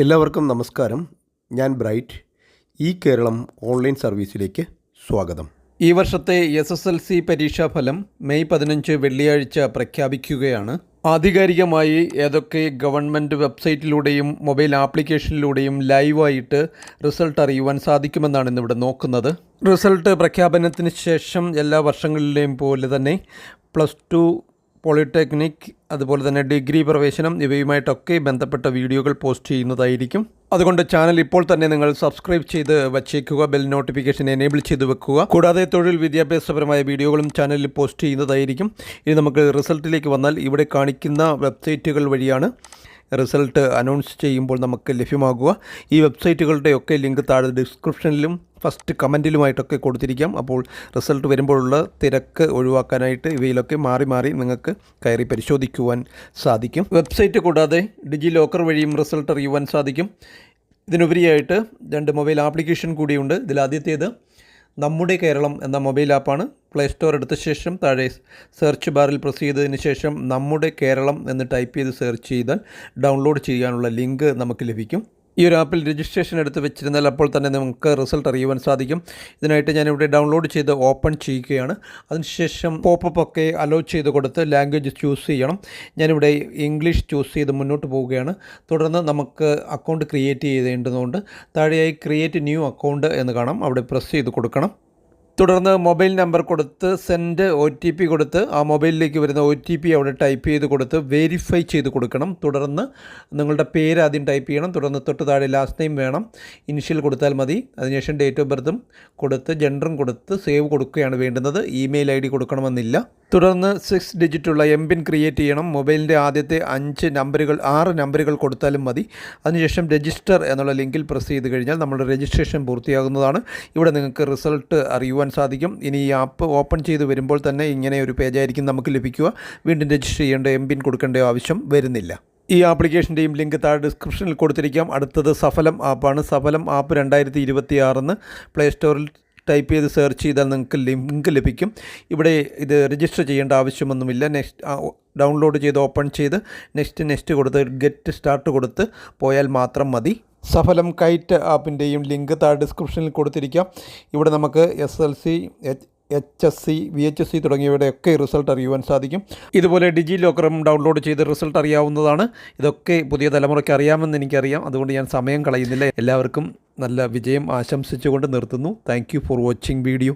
എല്ലാവർക്കും നമസ്കാരം. ഞാൻ ബ്രൈറ്റ്. കേരളം ഓൺലൈൻ സർവീസിലേക്ക് സ്വാഗതം. ഈ വർഷത്തെ SSLC പരീക്ഷാഫലം മെയ് 15 വെള്ളിയാഴ്ച പ്രഖ്യാപിക്കുകയാണ്. ആധികാരികമായി ഏതൊക്കെ ഗവൺമെൻറ് വെബ്സൈറ്റിലൂടെയും മൊബൈൽ ആപ്ലിക്കേഷനിലൂടെയും ലൈവായിട്ട് റിസൾട്ട് അറിയുവാൻ സാധിക്കുമെന്നാണ് ഇന്നിവിടെ നോക്കുന്നത്. റിസൾട്ട് പ്രഖ്യാപനത്തിന് ശേഷം എല്ലാ വർഷങ്ങളിലെയും പോലെ തന്നെ +2 പോളിടെക്നിക് അതുപോലെ തന്നെ ഡിഗ്രി പ്രവേശനം ഇവയുമായിട്ടൊക്കെ ബന്ധപ്പെട്ട വീഡിയോകൾ പോസ്റ്റ് ചെയ്യുന്നതായിരിക്കും. അതുകൊണ്ട് ചാനൽ ഇപ്പോൾ തന്നെ നിങ്ങൾ സബ്സ്ക്രൈബ് ചെയ്ത് വച്ചേക്കുക, ബെൽ നോട്ടിഫിക്കേഷൻ എനേബിൾ ചെയ്ത് വെക്കുക. കൂടാതെ തൊഴിൽ വിദ്യാഭ്യാസപരമായ വീഡിയോകളും ചാനലിൽ പോസ്റ്റ് ചെയ്യുന്നതായിരിക്കും. ഇനി നമുക്ക് റിസൾട്ടിലേക്ക് വന്നാൽ ഇവിടെ കാണിക്കുന്ന വെബ്സൈറ്റുകൾ വഴിയാണ് റിസൾട്ട് അനൗൺസ് ചെയ്യുമ്പോൾ നമുക്ക് ലഭ്യമാകുക. ഈ വെബ്സൈറ്റുകളുടെയൊക്കെ ലിങ്ക് താഴെ ഡിസ്ക്രിപ്ഷനിലും ഫസ്റ്റ് കമൻറ്റിലുമായിട്ടൊക്കെ കൊടുത്തിരിക്കാം. അപ്പോൾ റിസൾട്ട് വരുമ്പോഴുള്ള തിരക്ക് ഒഴിവാക്കാനായിട്ട് ഇവയിലൊക്കെ മാറി മാറി നിങ്ങൾക്ക് കയറി പരിശോധിക്കുവാൻ സാധിക്കും. വെബ്സൈറ്റ് കൂടാതെ ഡിജി ലോക്കർ വഴിയും റിസൾട്ട് അറിയുവാൻ സാധിക്കും. ഇതിനുപരിയായിട്ട് 2 മൊബൈൽ ആപ്ലിക്കേഷൻ കൂടിയുണ്ട്. ഇതിലാദ്യത്തേത് നമ്മുടെ കേരളം എന്ന മൊബൈൽ ആപ്പാണ്. പ്ലേ സ്റ്റോർ എടുത്ത ശേഷം താഴെ സെർച്ച് ബാറിൽ പ്രസ് ചെയ്തതിന് ശേഷം നമ്മുടെ കേരളം എന്ന് ടൈപ്പ് ചെയ്ത് സെർച്ച് ചെയ്താൽ ഡൗൺലോഡ് ചെയ്യാനുള്ള ലിങ്ക് നമുക്ക് ലഭിക്കും. ഈ ഒരു ആപ്പിൽ രജിസ്ട്രേഷൻ എടുത്ത് വെച്ചിരുന്നാൽ അപ്പോൾ തന്നെ നമുക്ക് റിസൾട്ട് അറിയുവാൻ സാധിക്കും. ഇതിനായിട്ട് ഞാനിവിടെ ഡൗൺലോഡ് ചെയ്ത് ഓപ്പൺ ചെയ്യുകയാണ്. അതിനുശേഷം പോപ്പപ്പ് ഒക്കെ അലോ ചെയ്ത് കൊടുത്ത് ലാംഗ്വേജ് ചൂസ് ചെയ്യണം. ഞാനിവിടെ ഇംഗ്ലീഷ് ചൂസ് ചെയ്ത് മുന്നോട്ട് പോവുകയാണ്. തുടർന്ന് നമുക്ക് അക്കൗണ്ട് ക്രിയേറ്റ് ചെയ്തേണ്ടതുകൊണ്ട് താഴെയായി ക്രിയേറ്റ് ന്യൂ അക്കൗണ്ട് എന്ന് കാണാം. അവിടെ പ്രസ് ചെയ്ത് കൊടുക്കണം. തുടർന്ന് മൊബൈൽ നമ്പർ കൊടുത്ത് സെൻഡ് OTP കൊടുത്ത് ആ മൊബൈലിലേക്ക് വരുന്ന OTP അവിടെ ടൈപ്പ് ചെയ്ത് കൊടുത്ത് വെരിഫൈ ചെയ്ത് കൊടുക്കണം. തുടർന്ന് നിങ്ങളുടെ പേര് ആദ്യം ടൈപ്പ് ചെയ്യണം. തുടർന്ന് തൊട്ട് താഴെ ലാസ്റ്റ് നെയിം വേണം. ഇനിഷ്യൽ കൊടുത്താൽ മതി. അതിനുശേഷം ഡേറ്റ് ഓഫ് ബർത്തും കൊടുത്ത് ജെൻഡറും കൊടുത്ത് സേവ് കൊടുക്കുകയാണ് വേണ്ടുന്നത്. Email ID കൊടുക്കണമെന്നില്ല. തുടർന്ന് 6 ഡിജിറ്റുള്ള MPIN ക്രിയേറ്റ് ചെയ്യണം. മൊബൈലിൻ്റെ ആദ്യത്തെ 6 നമ്പറുകൾ കൊടുത്താലും മതി. അതിനുശേഷം രജിസ്റ്റർ എന്നുള്ള ലിങ്കിൽ പ്രസ് ചെയ്ത് കഴിഞ്ഞാൽ നമ്മുടെ രജിസ്ട്രേഷൻ പൂർത്തിയാകുന്നതാണ്. ഇവിടെ നിങ്ങൾക്ക് റിസൾട്ട് അറിയുവാൻ സാധിക്കും. ഇനി ഈ ആപ്പ് ഓപ്പൺ ചെയ്ത് വരുമ്പോൾ തന്നെ ഇങ്ങനെ ഒരു പേജായിരിക്കും നമുക്ക് ലഭിക്കുക. വീണ്ടും രജിസ്റ്റർ ചെയ്യേണ്ട MPIN കൊടുക്കേണ്ട ആവശ്യം വരുന്നില്ല. ഈ ആപ്ലിക്കേഷൻ്റെയും ലിങ്ക് താഴെ ഡിസ്ക്രിപ്ഷനിൽ കൊടുത്തിരിക്കാം. അടുത്തത് സഫലം ആപ്പാണ്. സഫലം ആപ്പ് 2026 പ്ലേ സ്റ്റോറിൽ ടൈപ്പ് ചെയ്ത് സെർച്ച് ചെയ്താൽ നിങ്ങൾക്ക് ലിങ്ക് ലഭിക്കും. ഇവിടെ ഇത് രജിസ്റ്റർ ചെയ്യേണ്ട ആവശ്യമൊന്നുമില്ല. ഡൗൺലോഡ് ചെയ്ത് ഓപ്പൺ ചെയ്ത് നെക്സ്റ്റ് കൊടുത്ത് ഗെറ്റ് സ്റ്റാർട്ട് കൊടുത്ത് പോയാൽ മാത്രം മതി. സഫലം കൈറ്റ് ആപ്പിൻ്റെയും ലിങ്ക് താഴെ ഡിസ്ക്രിപ്ഷനിൽ കൊടുത്തിരിക്കാം. ഇവിടെ നമുക്ക് SLC, HSC, VHSC തുടങ്ങിയവയുടെയൊക്കെ റിസൾട്ട് അറിയുവാൻ സാധിക്കും. ഇതുപോലെ ഡിജി ലോക്കറും ഡൗൺലോഡ് ചെയ്ത് റിസൾട്ട് അറിയാവുന്നതാണ്. ഇതൊക്കെ പുതിയ തലമുറയ്ക്ക് അറിയാമെന്ന് എനിക്കറിയാം. അതുകൊണ്ട് ഞാൻ സമയം കളയുന്നില്ല. എല്ലാവർക്കും നല്ല വിജയം ആശംസിച്ചുകൊണ്ട് നിർത്തുന്നു. Thank you for watching video.